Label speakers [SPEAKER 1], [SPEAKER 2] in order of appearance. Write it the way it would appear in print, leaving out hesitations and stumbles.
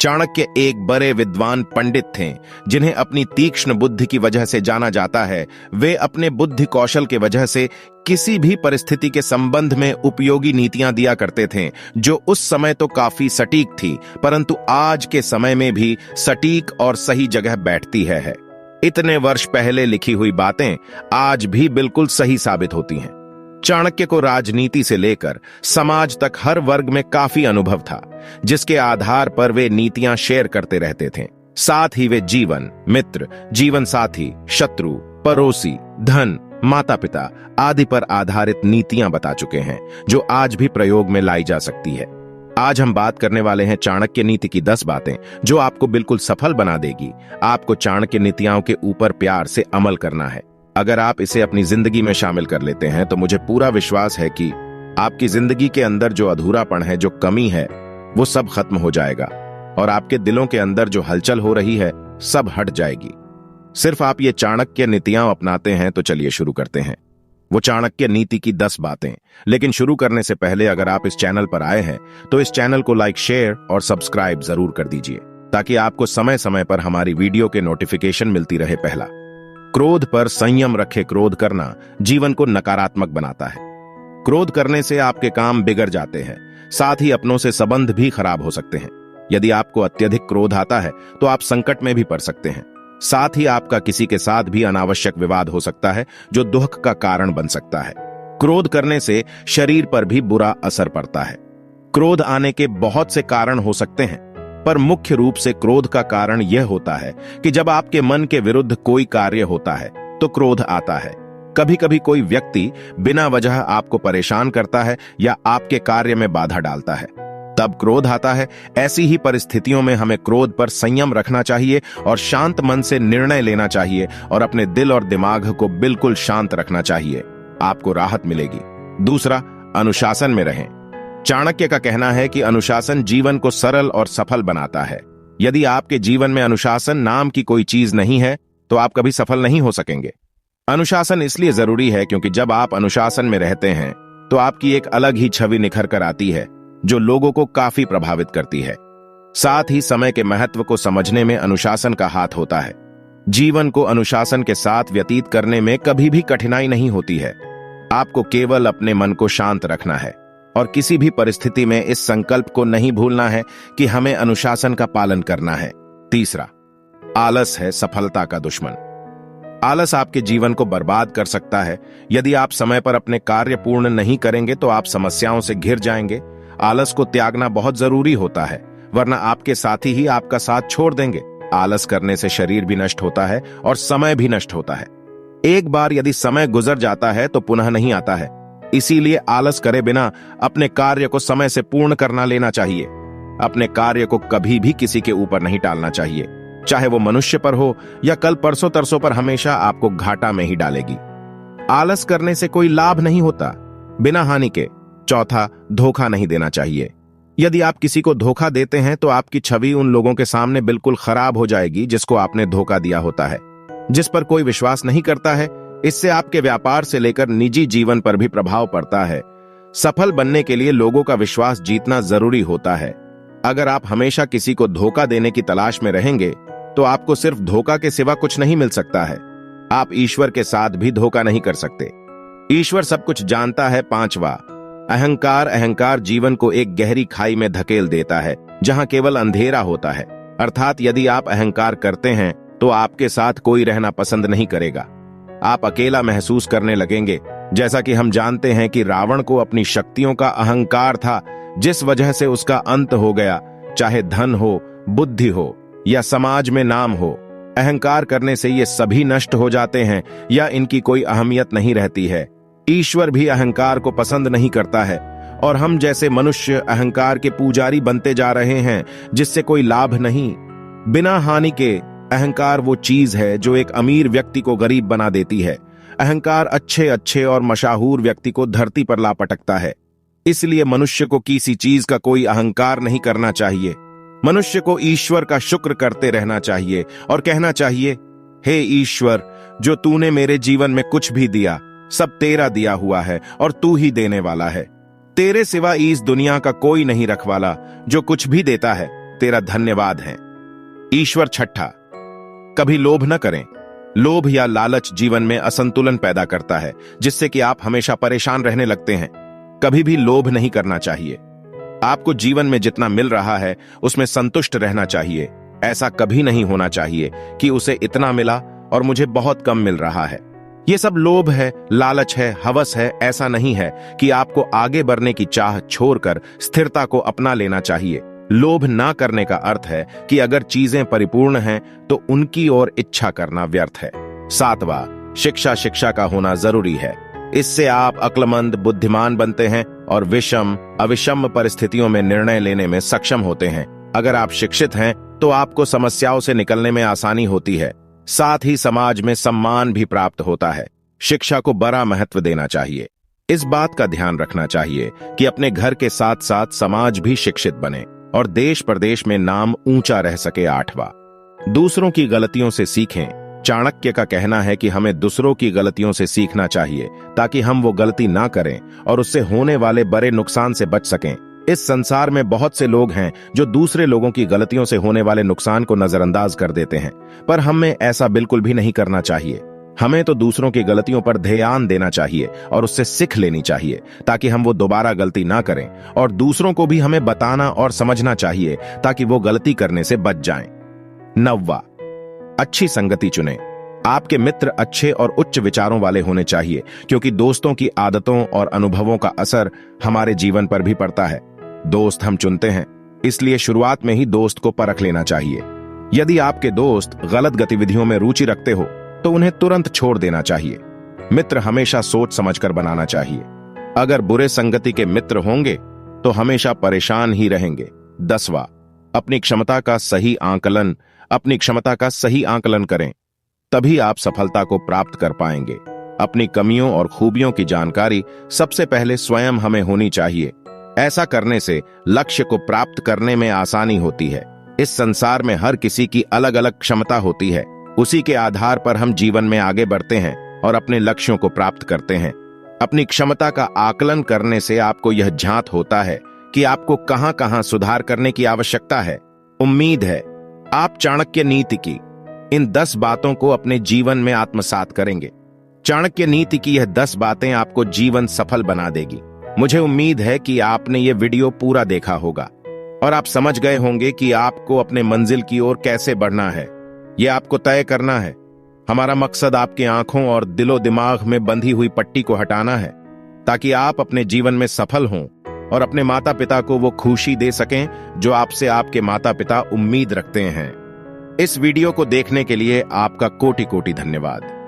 [SPEAKER 1] चाणक्य एक बड़े विद्वान पंडित थे जिन्हें अपनी तीक्ष्ण बुद्धि की वजह से जाना जाता है। वे अपने बुद्धि कौशल के वजह से किसी भी परिस्थिति के संबंध में उपयोगी नीतियां दिया करते थे, जो उस समय तो काफी सटीक थी, परंतु आज के समय में भी सटीक और सही जगह बैठती है। इतने वर्ष पहले लिखी हुई बातें आज भी बिल्कुल सही साबित होती हैं। चाणक्य को राजनीति से लेकर समाज तक हर वर्ग में काफी अनुभव था, जिसके आधार पर वे नीतियां शेयर करते रहते थे। साथ ही वे जीवन, मित्र, जीवन साथी, शत्रु, पड़ोसी, धन, माता पिता आदि पर आधारित नीतियां बता चुके हैं, जो आज भी प्रयोग में लाई जा सकती है। आज हम बात करने वाले हैं चाणक्य नीति की 10 बातें जो आपको बिल्कुल सफल बना देगी। आपको चाणक्य नीतियों के ऊपर प्यार से अमल करना है। अगर आप इसे अपनी जिंदगी में शामिल कर लेते हैं तो मुझे पूरा विश्वास है कि आपकी जिंदगी के अंदर जो अधूरापन है, जो कमी है, वो सब खत्म हो जाएगा और आपके दिलों के अंदर जो हलचल हो रही है सब हट जाएगी। सिर्फ आप ये चाणक्य नीतियां अपनाते हैं तो चलिए शुरू करते हैं वो चाणक्य नीति की 10 बातें। लेकिन शुरू करने से पहले अगर आप इस चैनल पर आए हैं तो इस चैनल को लाइक, शेयर और सब्सक्राइब जरूर कर दीजिए, ताकि आपको समय समय पर हमारी वीडियो के नोटिफिकेशन मिलती रहे। पहला, क्रोध पर संयम रखे। क्रोध करना जीवन को नकारात्मक बनाता है। क्रोध करने से आपके काम बिगड़ जाते हैं, साथ ही अपनों से संबंध भी खराब हो सकते हैं। यदि आपको अत्यधिक क्रोध आता है तो आप संकट में भी पड़ सकते हैं। साथ ही आपका किसी के साथ भी अनावश्यक विवाद हो सकता है, जो दुख का कारण बन सकता है। क्रोध करने से शरीर पर भी बुरा असर पड़ता है। क्रोध आने के बहुत से कारण हो सकते हैं, पर मुख्य रूप से क्रोध का कारण यह होता है कि जब आपके मन के विरुद्ध कोई कार्य होता है तो क्रोध आता है। कभी कभी कोई व्यक्ति बिना वजह आपको परेशान करता है या आपके कार्य में बाधा डालता है, तब क्रोध आता है। ऐसी ही परिस्थितियों में हमें क्रोध पर संयम रखना चाहिए और शांत मन से निर्णय लेना चाहिए और अपने दिल और दिमाग को बिल्कुल शांत रखना चाहिए। आपको राहत मिलेगी। दूसरा, अनुशासन में रहें। चाणक्य का कहना है कि अनुशासन जीवन को सरल और सफल बनाता है। यदि आपके जीवन में अनुशासन नाम की कोई चीज नहीं है तो आप कभी सफल नहीं हो सकेंगे। अनुशासन इसलिए जरूरी है क्योंकि जब आप अनुशासन में रहते हैं तो आपकी एक अलग ही छवि निखर कर आती है, जो लोगों को काफी प्रभावित करती है। साथ ही समय के महत्व को समझने में अनुशासन का हाथ होता है। जीवन को अनुशासन के साथ व्यतीत करने में कभी भी कठिनाई नहीं होती है। आपको केवल अपने मन को शांत रखना है और किसी भी परिस्थिति में इस संकल्प को नहीं भूलना है कि हमें अनुशासन का पालन करना है। तीसरा, आलस है सफलता का दुश्मन। आलस आपके जीवन को बर्बाद कर सकता है। यदि आप समय पर अपने कार्य पूर्ण नहीं करेंगे तो आप समस्याओं से घिर जाएंगे। आलस को त्यागना बहुत जरूरी होता है, वरना आपके साथी ही आपका साथ छोड़ देंगे। आलस करने से शरीर भी नष्ट होता है और समय भी नष्ट होता है। एक बार यदि समय गुजर जाता है तो पुनः नहीं आता है। इसीलिए आलस करे बिना अपने कार्य को समय से पूर्ण करना लेना चाहिए। अपने कार्य को कभी भी किसी के ऊपर नहीं टालना चाहिए, चाहे वो मनुष्य पर हो या कल परसों तरसों पर, हमेशा आपको घाटा में ही डालेगी। आलस करने से कोई लाभ नहीं होता, बिना हानि के। चौथा, धोखा नहीं देना चाहिए। यदि आप किसी को धोखा देते हैं तो आपकी छवि उन लोगों के सामने बिल्कुल खराब हो जाएगी जिसको आपने धोखा दिया होता है। जिस पर कोई विश्वास नहीं करता है, इससे आपके व्यापार से लेकर निजी जीवन पर भी प्रभाव पड़ता है। सफल बनने के लिए लोगों का विश्वास जीतना जरूरी होता है। अगर आप हमेशा किसी को धोखा देने की तलाश में रहेंगे तो आपको सिर्फ धोखा के सिवा कुछ नहीं मिल सकता है। आप ईश्वर के साथ भी धोखा नहीं कर सकते। ईश्वर सब कुछ जानता है। पांचवा, अहंकार। अहंकार जीवन को एक गहरी खाई में धकेल देता है जहां केवल अंधेरा होता है। अर्थात यदि आप अहंकार करते हैं तो आपके साथ कोई रहना पसंद नहीं करेगा। आप अकेला महसूस करने लगेंगे। जैसा कि हम जानते हैं कि रावण को अपनी शक्तियों का अहंकार था, जिस वजह से उसका अंत हो गया। चाहे धन हो, बुद्धि हो या समाज में नाम हो, अहंकार करने से ये सभी नष्ट हो जाते हैं या इनकी कोई अहमियत नहीं रहती है। ईश्वर भी अहंकार को पसंद नहीं करता है और हम जैसे मनुष्य अहंकार के पुजारी बनते जा रहे हैं, जिससे कोई लाभ नहीं। बिना हानि के अहंकार वो चीज है जो एक अमीर व्यक्ति को गरीब बना देती है। अहंकार अच्छे अच्छे और मशहूर व्यक्ति को धरती पर ला पटकता है। इसलिए मनुष्य को किसी चीज का कोई अहंकार नहीं करना चाहिए। मनुष्य को ईश्वर का शुक्र करते रहना चाहिए और कहना चाहिए, हे ईश्वर, जो तूने मेरे जीवन में कुछ भी दिया सब तेरा दिया हुआ है और तू ही देने वाला है। तेरे सिवा इस दुनिया का कोई नहीं रखवाला। जो कुछ भी देता है तेरा धन्यवाद है। ईश्वर छठा, कभी लोभ न करें। लोभ या लालच जीवन में असंतुलन पैदा करता है, जिससे कि आप हमेशा परेशान रहने लगते हैं। कभी भी लोभ नहीं करना चाहिए। आपको जीवन में जितना मिल रहा है उसमें संतुष्ट रहना चाहिए। ऐसा कभी नहीं होना चाहिए कि उसे इतना मिला और मुझे बहुत कम मिल रहा है। यह सब लोभ है, लालच है, हवस है। ऐसा नहीं है कि आपको आगे बढ़ने की चाह छोड़कर स्थिरता को अपना लेना चाहिए। लोभ ना करने का अर्थ है कि अगर चीजें परिपूर्ण हैं तो उनकी ओर इच्छा करना व्यर्थ है। सातवां, शिक्षा का होना जरूरी है। इससे आप अक्लमंद, बुद्धिमान बनते हैं और विषम अविषम परिस्थितियों में निर्णय लेने में सक्षम होते हैं। अगर आप शिक्षित हैं तो आपको समस्याओं से निकलने में आसानी होती है। साथ ही समाज में सम्मान भी प्राप्त होता है। शिक्षा को बड़ा महत्व देना चाहिए। इस बात का ध्यान रखना चाहिए कि अपने घर के साथ साथ समाज भी शिक्षित बने और देश प्रदेश में नाम ऊंचा रह सके। आठवां, दूसरों की गलतियों से सीखें। चाणक्य का कहना है कि हमें दूसरों की गलतियों से सीखना चाहिए ताकि हम वो गलती ना करें और उससे होने वाले बड़े नुकसान से बच सकें। इस संसार में बहुत से लोग हैं जो दूसरे लोगों की गलतियों से होने वाले नुकसान को नजरअंदाज कर देते हैं, पर हमें ऐसा बिल्कुल भी नहीं करना चाहिए। हमें तो दूसरों की गलतियों पर ध्यान देना चाहिए और उससे सीख लेनी चाहिए ताकि हम वो दोबारा गलती ना करें, और दूसरों को भी हमें बताना और समझना चाहिए ताकि वो गलती करने से बच जाएं। नौवां, अच्छी संगति चुनें। आपके मित्र अच्छे और उच्च विचारों वाले होने चाहिए, क्योंकि दोस्तों की आदतों और अनुभवों का असर हमारे जीवन पर भी पड़ता है। दोस्त हम चुनते हैं, इसलिए शुरुआत में ही दोस्त को परख लेना चाहिए। यदि आपके दोस्त गलत गतिविधियों में रुचि रखते हो तो उन्हें तुरंत छोड़ देना चाहिए। मित्र हमेशा सोच समझकर बनाना चाहिए। अगर बुरे संगति के मित्र होंगे तो हमेशा परेशान ही रहेंगे। 10वां, अपनी क्षमता का सही आंकलन करें, तभी आप सफलता को प्राप्त कर पाएंगे। अपनी कमियों और खूबियों की जानकारी सबसे पहले स्वयं हमें होनी चाहिए। ऐसा करने से लक्ष्य को प्राप्त करने में आसानी होती है। इस संसार में हर किसी की अलग अलग क्षमता होती है। उसी के आधार पर हम जीवन में आगे बढ़ते हैं और अपने लक्ष्यों को प्राप्त करते हैं। अपनी क्षमता का आकलन करने से आपको यह झांत होता है कि आपको कहां-कहां सुधार करने की आवश्यकता है। उम्मीद है आप चाणक्य नीति की इन 10 बातों को अपने जीवन में आत्मसात करेंगे। चाणक्य नीति की यह 10 बातें आपको जीवन सफल बना देगी। मुझे उम्मीद है कि आपने ये वीडियो पूरा देखा होगा और आप समझ गए होंगे कि आपको अपने मंजिल की ओर कैसे बढ़ना है। यह आपको तय करना है। हमारा मकसद आपकी आंखों और दिलो दिमाग में बंधी हुई पट्टी को हटाना है, ताकि आप अपने जीवन में सफल हों और अपने माता पिता को वो खुशी दे सकें जो आपसे आपके माता पिता उम्मीद रखते हैं। इस वीडियो को देखने के लिए आपका कोटि कोटि धन्यवाद।